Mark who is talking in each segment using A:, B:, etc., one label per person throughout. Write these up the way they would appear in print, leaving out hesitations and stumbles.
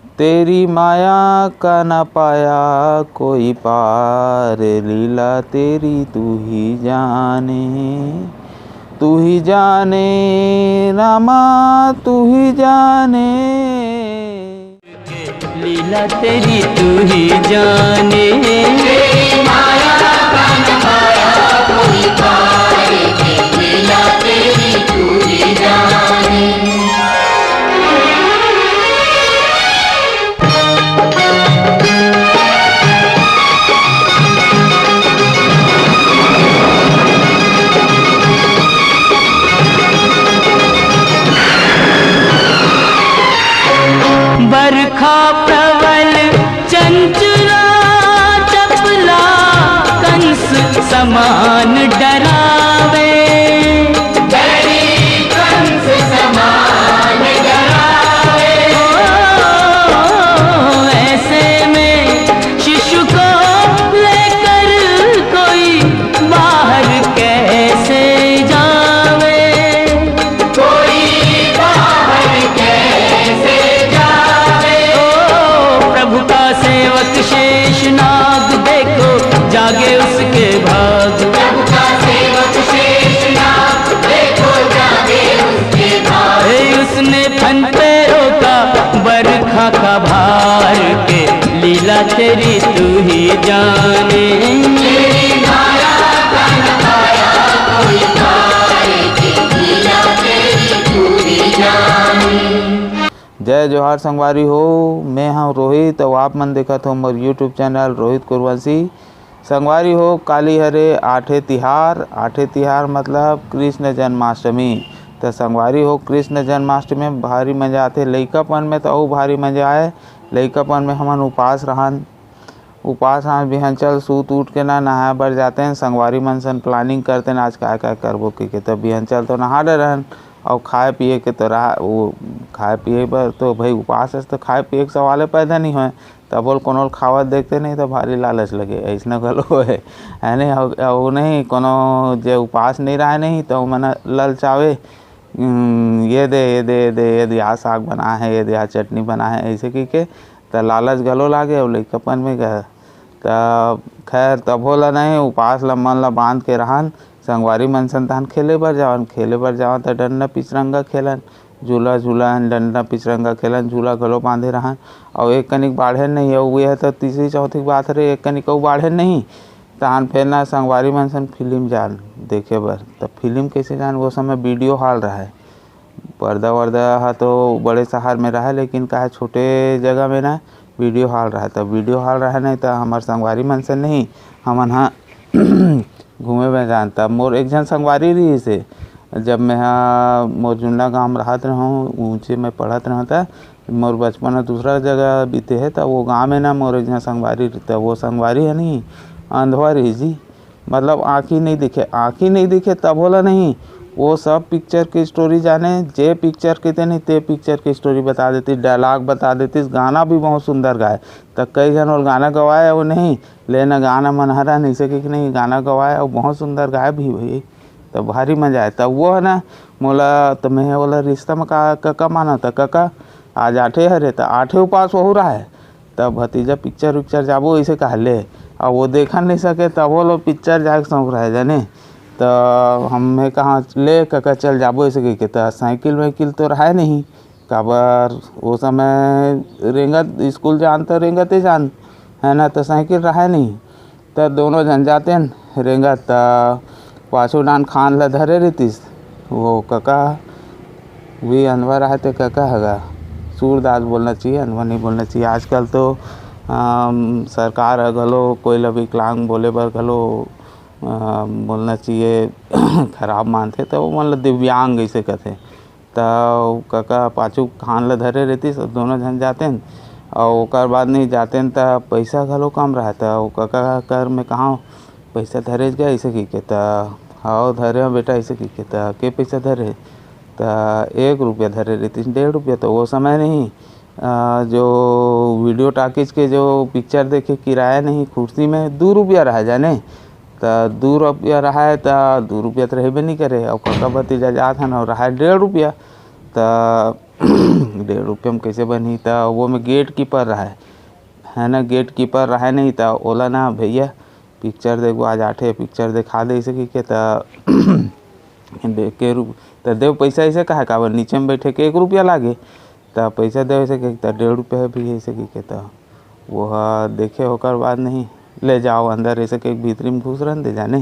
A: तेरी माया का न पाया कोई पार, लीला तेरी तू ही जाने, तू ही जाने रामा तू ही जाने।
B: लीला तेरी तू ही जाने, तेरी माया का न पाया कोई पार, लीला तेरी तू ही जाने। बरखा प्रबल चंचला चपला, कंस समान डरावे, डरी कंस समान डरावे। ऐसे में शिशु को लेकर कोई बाहर कैसे जावे, कोई बाहर कैसे जावे। प्रभु का सेवक शेषनाग देखो जागे उसके भाग, प्रभु का सेवक शेषनाग देखो जागे उसके भाग। उसने फन पे रोका बरखा का भार के, लीला तेरी तू ही जाने, तेरी माया का न पाया कोई पार, लीला तेरी तू ही जाने।
A: जय जोहार संगवारी हो। मैं हूँ रोहित और आप मन देखत हो मोर यूट्यूब चैनल रोहित कुरवंशी। संगवारी हो काली हरे आठे तिहार मतलब कृष्ण जन्माष्टमी। तो संगवारी हो कृष्ण जन्माष्टमी में भारी मजा आते। लइकापन में तो और भारी मजा आए। लइकापन में हमन उपास रहन बिहान चल सूत उठ के ना नहाए बर जाते हैं। संगवारी मन सन प्लानिंग करते हैं आज क्या क्या करबो के तब बिहान चल तो नहा डरन और खाए पिए के तो रहा वो खाए पिए पर तो भाई उपास है तो खाए पिए के सवाल पैदा नहीं होए। तब बोल कोनो खावत देखते नहीं तो भारी लालच लगे ऐसा गलो है नहीं। वो नहीं कोनो जो उपास नहीं रहा नहीं तो मन ललचावे ये दे यहाँ साग बना है ये दे यहाँ चटनी बना है ऐसे की तो लालच गलो लागे और लइकापन में गए तब खैर तब होला नहीं उपास ला मन ला बांध के रहन। संगवारी मन संतान खेले बर जावन तो डंडा पिचरंगा खेलन झूला झूलन डंडा पिचरंगा खेलन झूला गलो बांधे रहन। और एक कनिक बाढ़े नहीं है तो तीसरी चौथी बात रहे एक कनिक बाढ़े नहीं तहन फिर ना संगवारी मन सन फिल्म जान देखे बर। तब फिल्म कैसे जान वो समय वीडियो हॉल रहा है। पर्दा वर्दा तो बड़े शहर में रहा लेकिन का छोटे जगह में ना वीडियो हॉल रहा। तब वीडियो हॉल रहा नहीं तो हमारे संगवारी मन से नहीं हमन हाँ घूमे में जान। तब मोर एक जन संगवारी रही से जब मैं हाँ मोर जुन्ना गाँव रहत रहूँ ऊँचे में पढ़त रहूँ था मोर बचपन दूसरा जगह बीते है। तब वो गाँव में ना मोर एक जन संगवारी तब वो संगवारी है नहीं अंधवा रही जी मतलब आँखी नहीं दिखे तब होला नहीं वो सब पिक्चर की स्टोरी जाने जे पिक्चर के नहीं ते पिक्चर की स्टोरी बता देती डायलॉग बता देती। गाना भी बहुत सुंदर गाए तो कई जन और गाना गवाए वो नहीं लेना गाना मनहरा नहीं सके कि नहीं गाना गवाए और बहुत सुंदर गाए भी भाई तो भारी मजा आए। तब वो है ना मोला तो मैं बोला रिश्ता में काका माना था काका आज आठे हरे तो आठे उपास हो रहा है तब भतीजा पिक्चर जाबो ऐसे कह ले और वो देखा नहीं सके तब वो लोग पिक्चर जाके शौक रहे जाने। तो हमें कहाँ ले काका चल जाबो ऐसे कह के तो साइकिल तो रहा नहीं काबर वो समय रेंगत स्कूल जान तो रेंगते जान है ना तो साइकिल रहा नहीं तो दोनों जन जाते हैं रेंगत पाछू डान खान ला धरे रहतीस वो काका भी अनवा रहा तो काका हैगा सूरदास बोलना चाहिए अनवा नहीं बोलना चाहिए। आजकल तो सरकार गलो कोई ला विकलांग बोले बर गलो बोलना चाहिए खराब मानते तो वो मतलब दिव्यांग ऐसे कहते। तो काका पाछू खान ला धरे रहती सब दोनों जन जाते हैं और ओकर बाद नहीं जाते हैं तो पैसा घलो कम रहता वो काका कर में कहाँ पैसा धरे गया ऐसे की के हाँ धरे बेटा ऐसे की के के पैसा धरे तो 1 रुपया धरे रहती 1.5 रुपया तो वो समय नहीं जो वीडियो टॉकीज के जो पिक्चर देखे किराया नहीं कुर्सी में 2 रुपया रहा जाने तो 2 रुपया रहा है तो 2 रुपया तो रहबे नहीं करे और काका भतीजा जात हन और रहा 1.5 रुपया तो ₹1.5 में कैसे बनी था। वो में गेट कीपर रहा है ना, गेट कीपर रहा नहीं था। ओला ना भैया पिक्चर देखो आज 8 पिक्चर दिखा दे इसे के देख के तो देव पैसा ऐसे कहा का नीचे में बैठे के ₹1 लागे तो पैसा दे ऐसे के ₹1.5 भी ऐसे के तो वो देखे होकर बाद नहीं ले जाओ अंदर ऐसे के भीतरी में घुस रहे दे जाने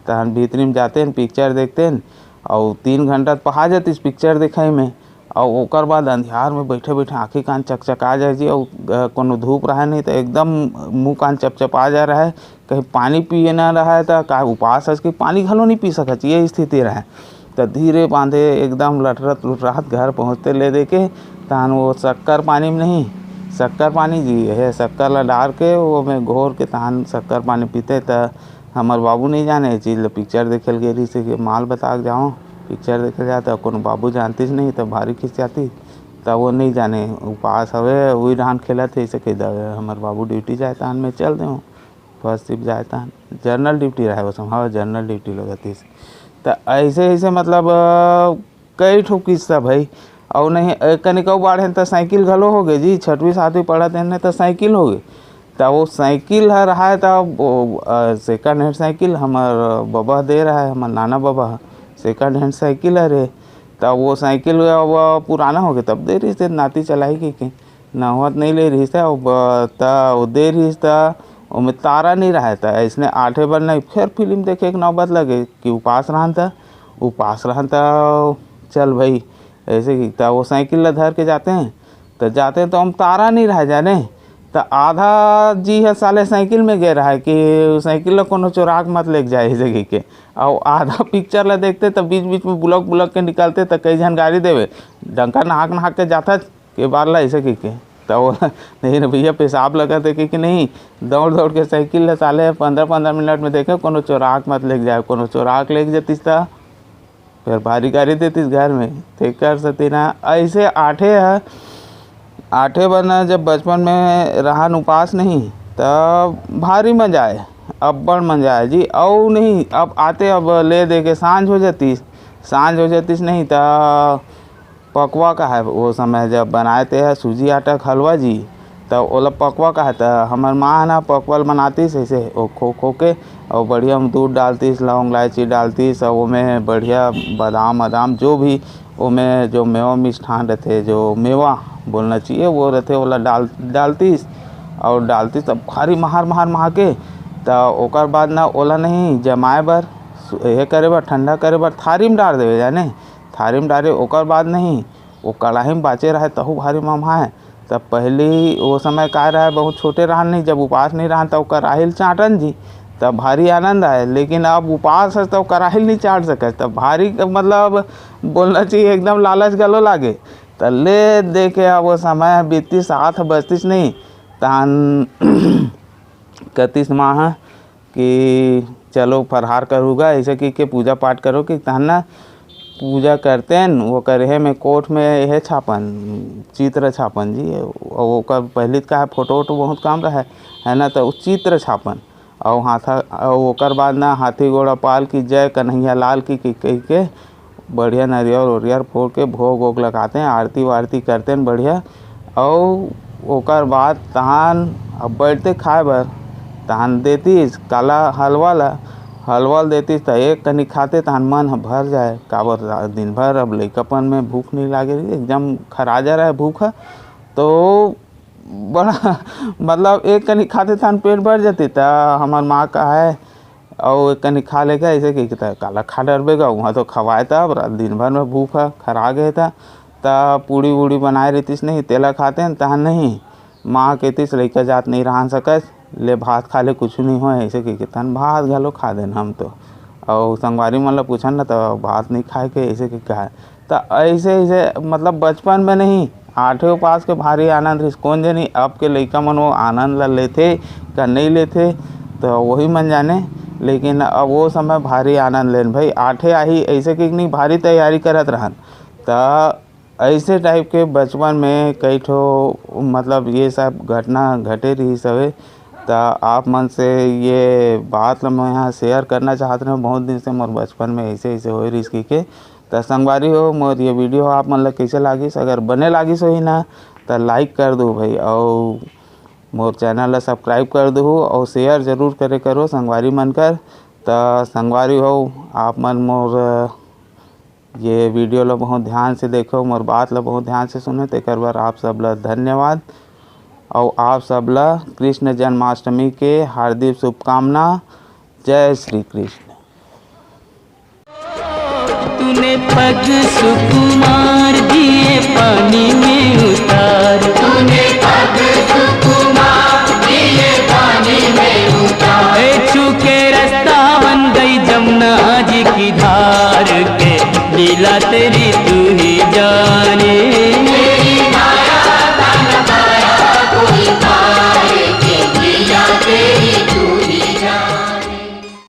A: तहन भीतरी में जाते हैं पिक्चर देखते हैं और 3 घंटा पहा जाती इस पिक्चर दिखाई में और ओकर बाद अंधियार में बैठे बैठे आँखें कान चकचका जाए जी और कोनो धूप रहा नहीं तो एकदम मुँह कान चपचपा जा रहा है। कहीं पानी पिए ना रहा है तो का उपास है कि पानी घलो नहीं पी सकत ये स्थिति रहा तो धीरे बांधे एकदम लटरत लुटरात घर पहुँचते ले दे के तहन वो शक्कर पानी में नहीं शक्कर पानी जी है शक्कर ला डाल के वो में घोर के तहन शक्कर पानी पीते तो हमार बाबू नहीं जाने ये चीज़ पिक्चर देखे गए रही से कि माल बता जाओ पिक्चर देखे जाता कोनो बाबू जानती नहीं तो भारी खिंच जाती तब वो नहीं जाने उपास हवे वही डांड खेला थे ऐसे कह दे हमारे बाबू ड्यूटी जाए तहन में चल दे फर्स्ट शिफ्ट जाए तहन जनरल ड्यूटी रहे वो सब हाँ जनरल ड्यूटी लगती तो ऐसे ऐसे मतलब कई ठो किस्सा भाई और नहीं कनिको बाढ़ तो साइकिल घलो हो गए जी 6वीं 7वीं पढ़त हैं तो साइकिल हो गई तो वो साइकिल है रहा है तो सेकंड हैंड साइकिल हमार बाबा दे रहा है हमार नाना बाबा सेकंड हैंड साइकिल है रे तो वो साइकिल वो पुराना हो गया तब दे रही थे नाती चलाई की नहवत नहीं ले रही था तो दे रही था उसमें तारा नहीं रहा था इसने 8 बार नहीं फिर फिल्म देखे एक नौबत लगे कि उपास रहा था चल भाई ऐसे कि तो वो साइकिल ला धर के जाते हैं तो हम तारा नहीं रहा जाने तो आधा जी है साले साइकिल में गए रहा है कि साइकिल ला कोनो चोराक मत ले जाए जगह के और आधा पिक्चर ला देखते तो बीच बीच में बुलक के निकलते तो कई जन गाड़ी देवे डंका नहाक के जाता के बार ला ऐसे के तो वो नहीं भैया पेशाब लगा थे कि नहीं दौड़ के साइकिल ला साले 15 मिनट में देखे कोनो चोराक मत ले जाए कोनो चोराक ले जातीस था फिर भारी गाड़ी देतीस घर में थे कर सती ना ऐसे 8 बना जब बचपन में रहा उपास नहीं तब भारी मजा आए अब बड़ मजा आए जी और नहीं अब आते अब ले दे के सांझ हो जातीस नहीं तो पकवा का है वो समय जब बनाए थे है सूजी आटा का हलवा जी तो ओला पकवा का है तो हमार माँ ना पकवल बनातीस ऐसे वो खो के और बढ़िया में दूध डालतीस लौंग इलायची डालतीस और वो में बढ़िया बादाम जो भी वो में जो मेवा मिष्ठान रहते जो मेवा बोलना चाहिए वो रहते ओला डालतीस तब भारी महार के तो ओकर बाद ना ओला नहीं जमाए बर ये करे बर ठंडा करे बर थारी में डाल देवे जाने थारी में डाले ओकर बाद नहीं वो कढ़ाई में बाचे रहे तहु भारी ममा है तब पहली वो समय का रहा बहुत छोटे रहन नहीं जब उपास नहीं रहन तब कढ़ाई चाटन जी तब भारी आनंद आए लेकिन अब उपास है तब कढ़ाई नहीं चाट सके तब भारी मतलब बोलना चाहिए एकदम लालच गलो लागे तो ले देखे अब वो समय बीती 7 बजतीस नहीं तहन 31 माह कि चलो फरहार करूँगा ऐसे कि पूजा पाठ करो कि तहन ना पूजा करते हैं वो करे में कोर्ट में यह छापन चित्र छापन जी वो का पहले का है फोटो बहुत काम रहा है ना तो चित्र छापन और ओकर बाद ना हाथी घोड़ा पाल की जय कन्हैया लाल की कह के बढ़िया नारियल फोड़ के भोग लगाते हैं आरती वारती करते हैं बढ़िया और ओकर बाद तहन अब बैठते खाए बर तहन देती काला हलवा देती तो एक कनी खाते तहन मन भर जाए काबर दिन भर अब लइकापन में भूख नहीं लागे एकदम खरा जा रहा है भूख तो बड़ा मतलब एक कनी खाते तहन पेट भर जाती तो हमार माँ का है और एक कनी खा लेगा ऐसे कि काला खा डरबेगा वहाँ तो खवाए था दिन भर में भूख खरा गए था तो पूड़ी वूड़ी बनाए रहतीस नहीं तेला खाते हैं तहन नहीं माँ कहतीस लइका जात नहीं रहा सकस ले भात खा ले कुछ नहीं हो ऐसे कि तहन भात घलो खा देन हम तो और संगवारी मतलब पूछन ना तो भात नहीं खाए के ऐसे कि कहा तो ऐसे मतलब बचपन में नहीं 8वें पास के भारी आनंद रही कौन जानी अब के लइका मन वो आनंद ला लेते का नहीं लेते तो वही मन जाने लेकिन अब वो समय भारी आनंद लेन भाई 8 आई ऐसे कि नहीं भारी तैयारी करत रहन तो ऐसे टाइप के बचपन में कई ठो मतलब ये सब घटना घटे रही सवे तो आप मन से ये बात मैं यहाँ शेयर करना चाहते हैं बहुत दिन से मोर बचपन में ऐसे हो रही के तो संगवारी हो मोर ये वीडियो आप मन ला कैसे लागिस, अगर बने लागिस होही ना तो लाइक कर दो भाई, और मोर चैनल ला सब्सक्राइब कर दो और शेयर जरूर करे करो संगवारी मन कर। तो संगवारी हो आप मन मोर ये वीडियो ला बहुत ध्यान से देखो, मोर बात ला बहुत ध्यान से सुनो, तेकर बर आप सब ला धन्यवाद। और आप सब ला कृष्ण जन्माष्टमी के हार्दिक शुभकामना। जय श्री कृष्ण।
B: तूने पग सुकुमार दिए पानी में उतार, तूने पग सुकुमार दिए पानी में उतार, छूके रास्ता बन गई जमुना जी की धार के लीला तेरी तू